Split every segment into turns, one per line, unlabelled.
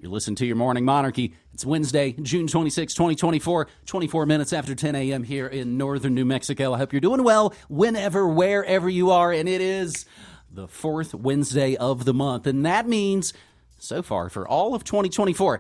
You're listening to your Morning Monarchy. It's Wednesday, June 26, 2024, 24 minutes after 10 a.m. here in northern New Mexico. I hope you're doing well whenever, wherever you are, and it is the fourth Wednesday of the month, and that means, so far, for all of 2024,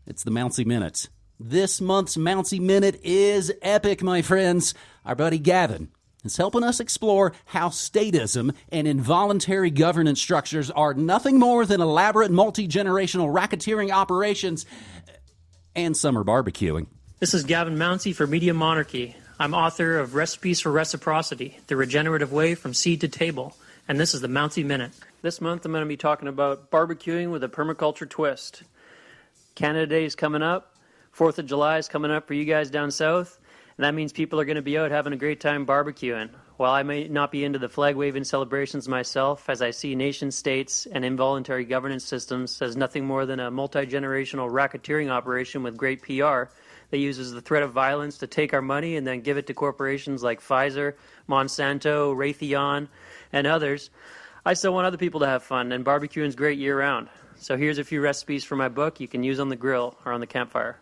it's the Mounsey Minute. This month's Mounsey Minute is epic, my friends. Our buddy Gavin is helping us explore how statism and involuntary governance structures are nothing more than elaborate multi-generational racketeering operations, and some are barbecuing.
This is Gavin Mounsey for Media Monarchy. I'm author of Recipes for Reciprocity, the regenerative way from seed to table, and this is the Mounsey Minute. This month I'm going to be talking about barbecuing with a permaculture twist. Canada Day is coming up. 4th of July is coming up for you guys down south. And that means people are going to be out having a great time barbecuing. While I may not be into the flag-waving celebrations myself, as I see nation-states and involuntary governance systems as nothing more than a multi-generational racketeering operation with great PR that uses the threat of violence to take our money and then give it to corporations like Pfizer, Monsanto, Raytheon, and others, I still want other people to have fun, and barbecuing is great year-round. So here's a few recipes for my book you can use on the grill or on the campfire.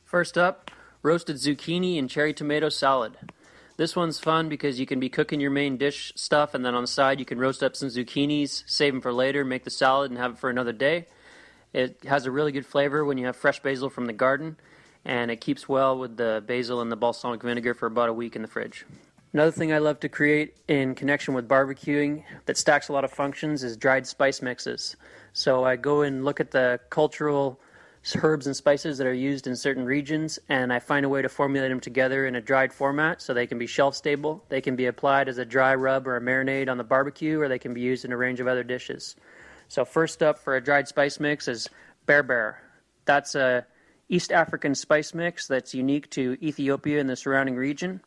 First up, roasted zucchini and cherry tomato salad. This one's fun because you can be cooking your main dish stuff, and then on the side you can roast up some zucchinis, save them for later, make the salad, and have it for another day. It has a really good flavor when you have fresh basil from the garden, and it keeps well with the basil and the balsamic vinegar for about a week in the fridge. Another thing I love to create in connection with barbecuing that stacks a lot of functions is dried spice mixes. So I go and look at the cultural herbs and spices that are used in certain regions, and I find a way to formulate them together in a dried format so they can be shelf stable. They can be applied as a dry rub or a marinade on the barbecue, or they can be used in a range of other dishes. So first up for a dried spice mix is Berbere. That's a East African spice mix that's unique to Ethiopia and the surrounding region.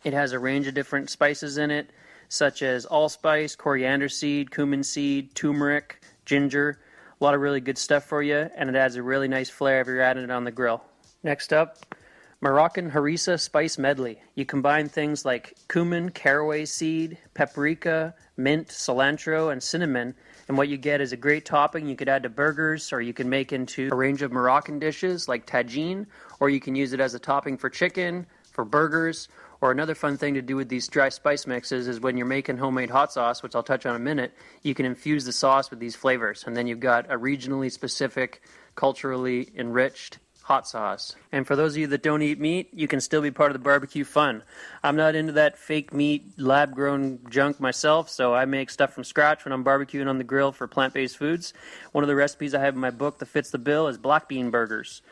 It has a range of different spices in it, such as allspice, coriander seed, cumin seed, turmeric, ginger. A lot of really good stuff for you, and it adds a really nice flair if you're adding it on the grill. Next up, Moroccan Harissa spice medley. You combine things like cumin, caraway seed, paprika, mint, cilantro, and cinnamon, and what you get is a great topping you could add to burgers, or you can make into a range of Moroccan dishes like tagine, or you can use it as a topping for chicken, for burgers, or another fun thing to do with these dry spice mixes is when you're making homemade hot sauce, which I'll touch on in a minute, you can infuse the sauce with these flavors. And then you've got a regionally specific, culturally enriched hot sauce. And for those of you that don't eat meat, you can still be part of the barbecue fun. I'm not into that fake meat, lab-grown junk myself, so I make stuff from scratch when I'm barbecuing on the grill for plant-based foods. One of the recipes I have in my book that fits the bill is black bean burgers.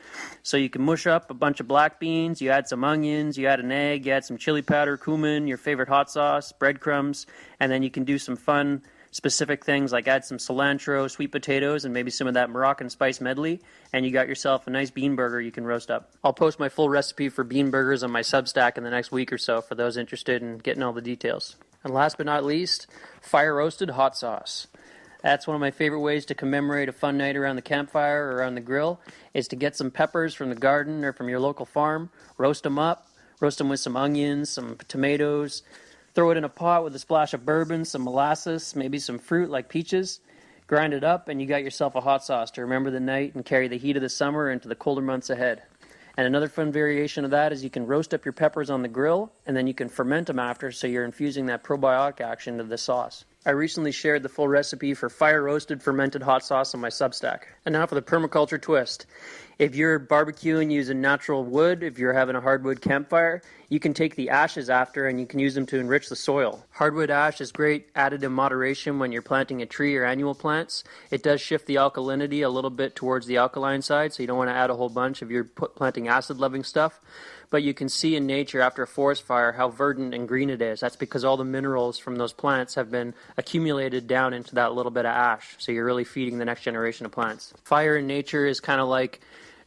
So you can mush up a bunch of black beans, you add some onions, you add an egg, you add some chili powder, cumin, your favorite hot sauce, breadcrumbs, and then you can do some fun specific things like add some cilantro, sweet potatoes, and maybe some of that Moroccan spice medley, and you got yourself a nice bean burger you can roast up. I'll post my full recipe for bean burgers on my Substack in the next week or so for those interested in getting all the details. And last but not least, fire-roasted hot sauce. That's one of my favorite ways to commemorate a fun night around the campfire or on the grill, is to get some peppers from the garden or from your local farm, roast them up, roast them with some onions, some tomatoes, throw it in a pot with a splash of bourbon, some molasses, maybe some fruit like peaches. Grind it up, and you got yourself a hot sauce to remember the night and carry the heat of the summer into the colder months ahead. And another fun variation of that is you can roast up your peppers on the grill, and then you can ferment them after, so you're infusing that probiotic action into the sauce. I recently shared the full recipe for fire-roasted fermented hot sauce on my Substack. And now for the permaculture twist. If you're barbecuing using natural wood, if you're having a hardwood campfire, you can take the ashes after and you can use them to enrich the soil. Hardwood ash is great added in moderation when you're planting a tree or annual plants. It does shift the alkalinity a little bit towards the alkaline side, so you don't want to add a whole bunch if you're planting acid-loving stuff. But you can see in nature after a forest fire how verdant and green it is. That's because all the minerals from those plants have been accumulated down into that little bit of ash. So you're really feeding the next generation of plants. Fire in nature is kind of like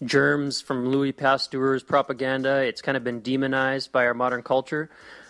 germs from Louis Pasteur's propaganda. It's kind of been demonized by our modern culture.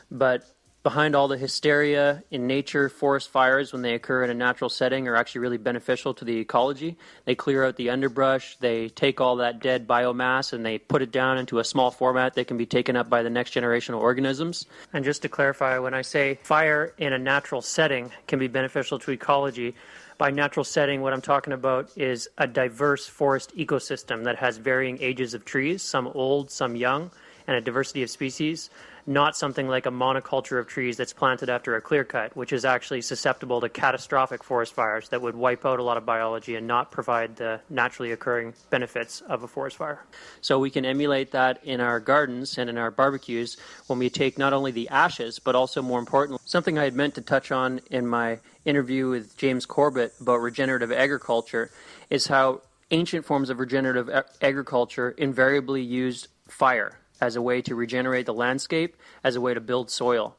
But behind all the hysteria in nature, forest fires, when they occur in a natural setting, are actually really beneficial to the ecology. They clear out the underbrush, they take all that dead biomass, and they put it down into a small format that can be taken up by the next generation of organisms. And just to clarify, when I say fire in a natural setting can be beneficial to ecology, By natural setting, what I'm talking about is a diverse forest ecosystem that has varying ages of trees, some old, some young, and a diversity of species, not something like a monoculture of trees that's planted after a clear cut, which is actually susceptible to catastrophic forest fires that would wipe out a lot of biology and not provide the naturally occurring benefits of a forest fire. So we can emulate that in our gardens and in our barbecues when we take not only the ashes, but also, more importantly, something I had meant to touch on in my interview with James Corbett about regenerative agriculture is how ancient forms of regenerative agriculture invariably used fire as a way to regenerate the landscape, as a way to build soil.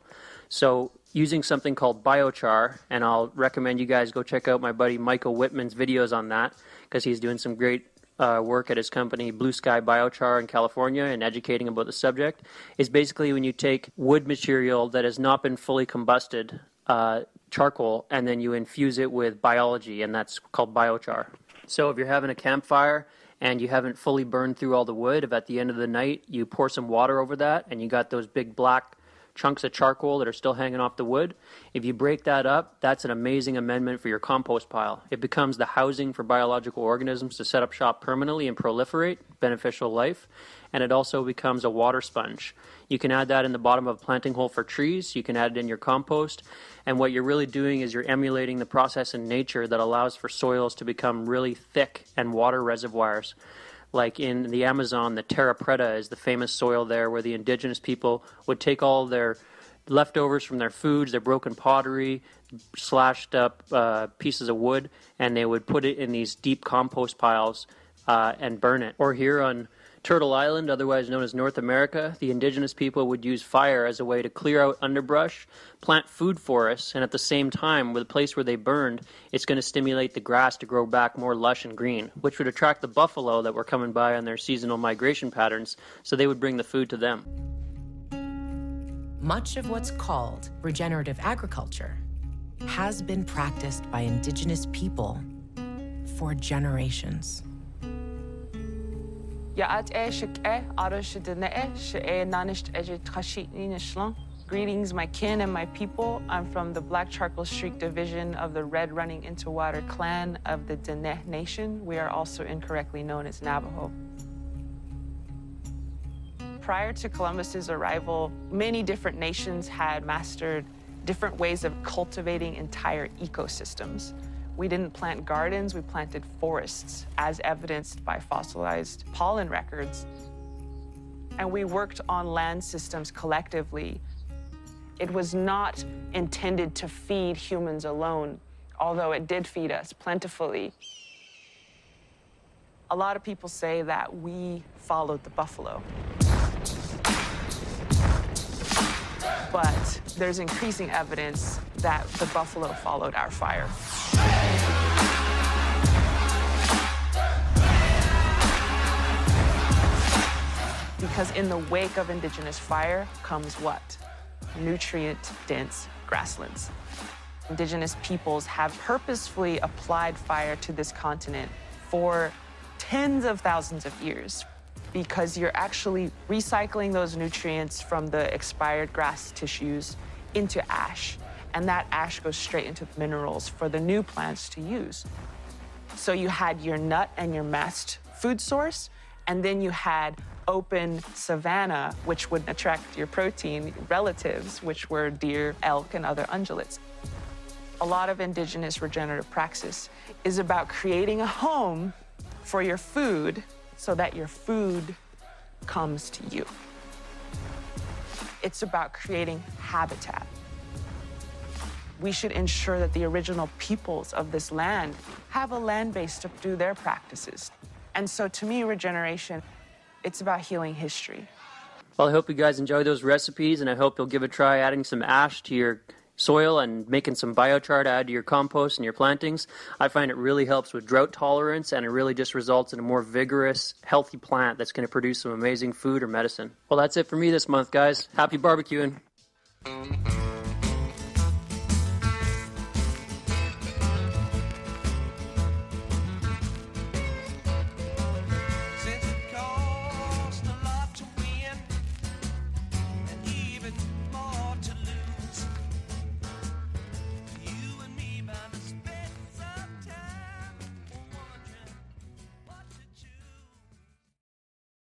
So using something called biochar, and I'll recommend you guys go check out my buddy Michael Whitman's videos on that, because he's doing some great work at his company Blue Sky Biochar in California and educating about the subject, is basically when you take wood material that has not been fully combusted, charcoal, and then you infuse it with biology, and that's called biochar. So if you're having a campfire and you haven't fully burned through all the wood, if at the end of the night you pour some water over that and you got those big black chunks of charcoal that are still hanging off the wood, if you break that up, that's an amazing amendment for your compost pile. It becomes the housing for biological organisms to set up shop permanently and proliferate, beneficial life, and it also becomes a water sponge. You can add that in the bottom of a planting hole for trees, you can add it in your compost, and what you're really doing is you're emulating the process in nature that allows for soils to become really thick and water reservoirs. Like in the Amazon, the terra preta is the famous soil there where the indigenous people would take all their leftovers from their foods, their broken pottery, slashed up pieces of wood, and they would put it in these deep compost piles and burn it. Or here on Turtle Island, otherwise known as North America, the indigenous people would use fire as a way to clear out underbrush, plant food forests, and at the same time, with the place where they burned, it's going to stimulate the grass to grow back more lush and green, which would attract the buffalo that were coming by on their seasonal migration patterns, so they would bring the food to them.
Much of what's called regenerative agriculture has been practiced by indigenous people for generations.
Greetings, my kin and my people. I'm from the Black Charcoal Streak Division of the Red Running Into Water clan of the Diné Nation. We are also incorrectly known as Navajo. Prior to Columbus's arrival, many different nations had mastered different ways of cultivating entire ecosystems. We didn't plant gardens, we planted forests, as evidenced by fossilized pollen records. And we worked on land systems collectively. It was not intended to feed humans alone, although it did feed us plentifully. A lot of people say that we followed the buffalo. But there's increasing evidence that the buffalo followed our fire. Because in the wake of indigenous fire comes what? Nutrient-dense grasslands. Indigenous peoples have purposefully applied fire to this continent for tens of thousands of years because you're actually recycling those nutrients from the expired grass tissues into ash, and that ash goes straight into the minerals for the new plants to use. So you had your nut and your mast food source, and then you had open savanna, which would attract your protein relatives, which were deer, elk, and other ungulates. A lot of indigenous regenerative praxis is about creating a home for your food so that your food comes to you. It's about creating habitat. We should ensure that the original peoples of this land have a land base to do their practices. And so to me, regeneration, it's about healing history.
Well, I hope you guys enjoy those recipes, and I hope you'll give a try adding some ash to your soil and making some biochar to add to your compost and your plantings. I find it really helps with drought tolerance, and it really just results in a more vigorous, healthy plant that's going to produce some amazing food or medicine. Well, that's it for me this month, guys. Happy barbecuing.